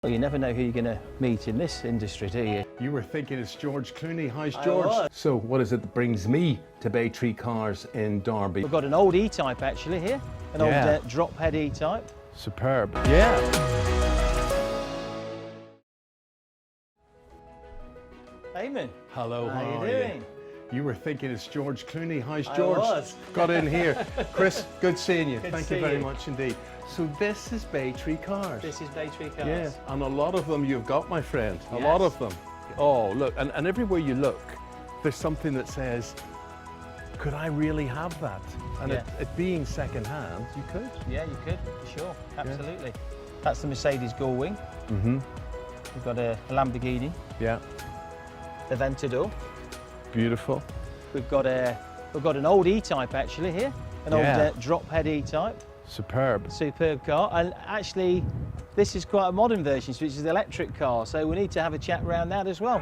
Well, you never know who you're going to meet in this industry, do you? You were thinking it's George Clooney. How's George? So what is it that brings me to Baytree Cars in Derby? We've got an old E-Type actually here, an old drop head E-Type. Superb. Yeah. Eamonn. Hello, how are you doing? You were thinking it's George Clooney. How's I George? was. Got in here. Chris, good seeing you. Good Thank to you see very you. much indeed. So this is Baytree Cars. This is Baytree Cars. Yeah, and a lot of them you've got, my friend. A Yes. lot of them. Oh, look, and everywhere you look, there's something that says, could I really have that? And Yeah. it being second hand, you could. Yeah, you could, for sure. Absolutely. That's the Mercedes Gullwing. Mm-hmm. We've got a Lamborghini, Yeah, the Ventador. beautiful. We've got an old E-Type actually here, an old drop head E-Type. Superb. Superb car, and actually this is quite a modern version, which is the electric car, so we need to have a chat around that as well.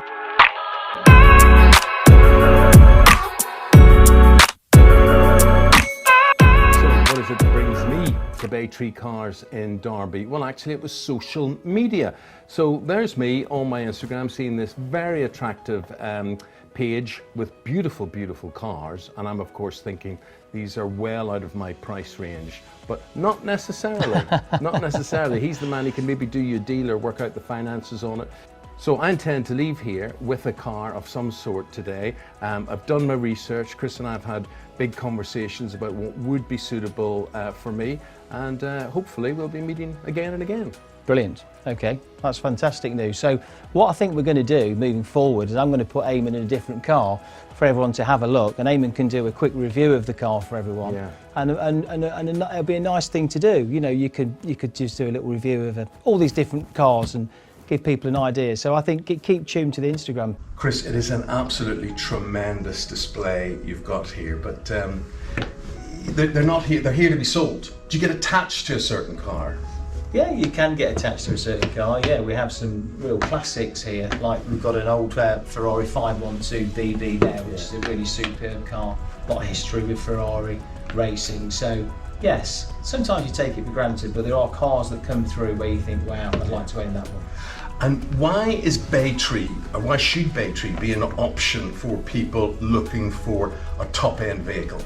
So what is it that brings me to Baytree Cars in Derby? Well, actually it was social media. So there's me on my Instagram seeing this very attractive page with beautiful, beautiful cars, and I'm of course thinking these are well out of my price range, but not necessarily. Not necessarily. He's the man who can maybe do you a deal or work out the finances on it. So I intend to leave here with a car of some sort today. I've done my research. Chris and I have had big conversations about what would be suitable for me, and hopefully we'll be meeting again and again. Brilliant. Okay, that's fantastic news. So what I think we're going to do moving forward is I'm going to put Eamonn in a different car for everyone to have a look, and Eamonn can do a quick review of the car for everyone. Yeah. And it'll be a nice thing to do. You know, you could just do a little review of all these different cars and give people an idea. So I think keep tuned to the Instagram. Chris, it is an absolutely tremendous display you've got here, but they're not here. They're here to be sold. Do you get attached to a certain car? Yeah, you can get attached to a certain car. Yeah, we have some real classics here. Like we've got an old Ferrari 512 BB there, which is a really superb car. A lot of history with Ferrari racing. So yes, sometimes you take it for granted, but there are cars that come through where you think, wow, I'd like to own that one. And why is Baytree, or why should Baytree be an option for people looking for a top-end vehicle?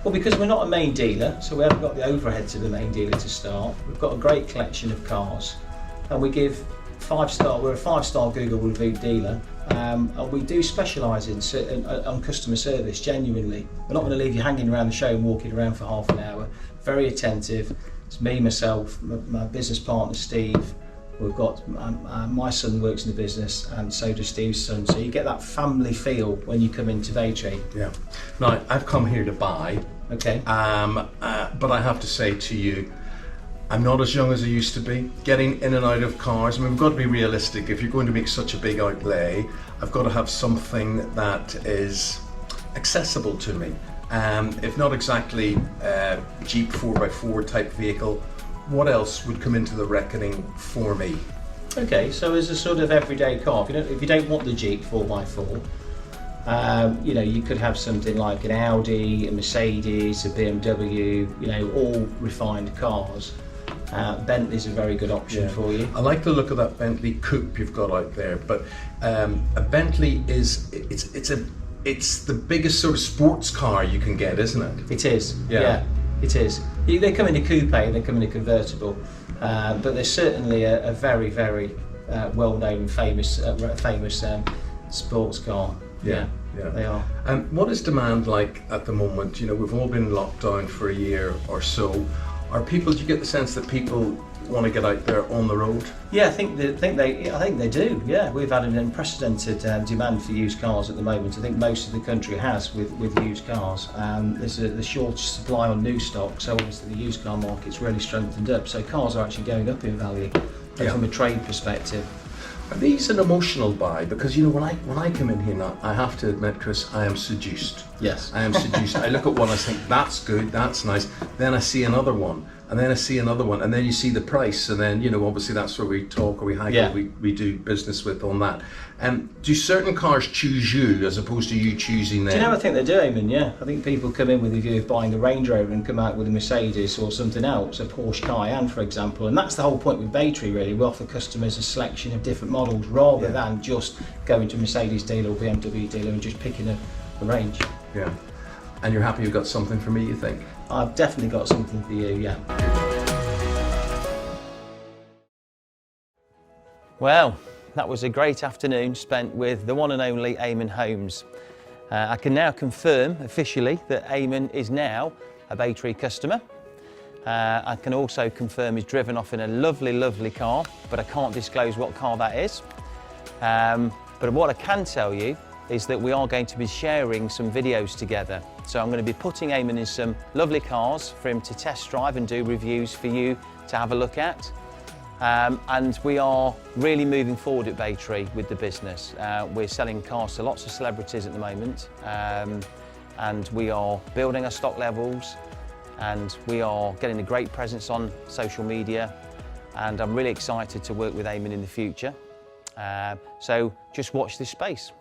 Well, because we're not a main dealer, so we haven't got the overheads of the main dealer to start. We've got a great collection of cars, and we give 5-star. We're a 5-star Google reviewed dealer, and we do specialise on customer service. Genuinely, we're not going to leave you hanging around the show and walking around for half an hour. Very attentive. It's me, myself, my business partner Steve. We've got my son works in the business, and so does Steve's son. So you get that family feel when you come into Baytree. Yeah. Now, I've come here to buy. Okay. But I have to say to you, I'm not as young as I used to be. Getting in and out of cars, I mean, we've got to be realistic. If you're going to make such a big outlay, I've got to have something that is accessible to me. If not exactly a Jeep 4x4 type vehicle, what else would come into the reckoning for me? Okay, so as a sort of everyday car, if you don't want the Jeep 4x4, you know, you could have something like an Audi, a Mercedes, a BMW, you know, all refined cars. Bentley's a very good option for you. I like the look of that Bentley coupe you've got out there, but a Bentley is, it's the biggest sort of sports car you can get, isn't it? It is, yeah, it is. They come in a coupe, they come in a convertible, but they're certainly a very, very well-known and famous sports car. Yeah, they are. What is demand like at the moment? You know, we've all been locked down for a year or so. Do you get the sense that people want to get out there on the road? Yeah, I think they do. Yeah, we've had an unprecedented demand for used cars at the moment. I think most of the country has with used cars. There's a short supply on new stock, so obviously the used car market's really strengthened up. So cars are actually going up in value from a trade perspective. Are these an emotional buy? Because you know, when I come in here now, I have to admit, Chris, I am seduced. Yes. I am seduced. I look at one, I think that's good, that's nice. Then I see another one, and then I see another one, and then you see the price, and then, you know, obviously that's where we talk or we haggle, Yeah. we do business with on that. Do certain cars choose you as opposed to you choosing them? Do you know, I think they do, Eamonn, yeah. I think people come in with a view of buying a Range Rover and come out with a Mercedes or something else, a Porsche Cayenne, for example. And that's the whole point with Baytree, really. We offer customers a selection of different models rather than just going to a Mercedes dealer or BMW dealer and just picking a range. Yeah. And you're happy you've got something for me, you think? I've definitely got something for you, yeah. Well, that was a great afternoon spent with the one and only Eamonn Holmes. I can now confirm officially that Eamonn is now a Baytree customer. I can also confirm he's driven off in a lovely, lovely car, but I can't disclose what car that is. But what I can tell you is that we are going to be sharing some videos together. So I'm going to be putting Eamonn in some lovely cars for him to test drive and do reviews for you to have a look at. And we are really moving forward at Baytree with the business. We're selling cars to lots of celebrities at the moment, and we are building our stock levels, and we are getting a great presence on social media, and I'm really excited to work with Eamonn in the future. So just watch this space.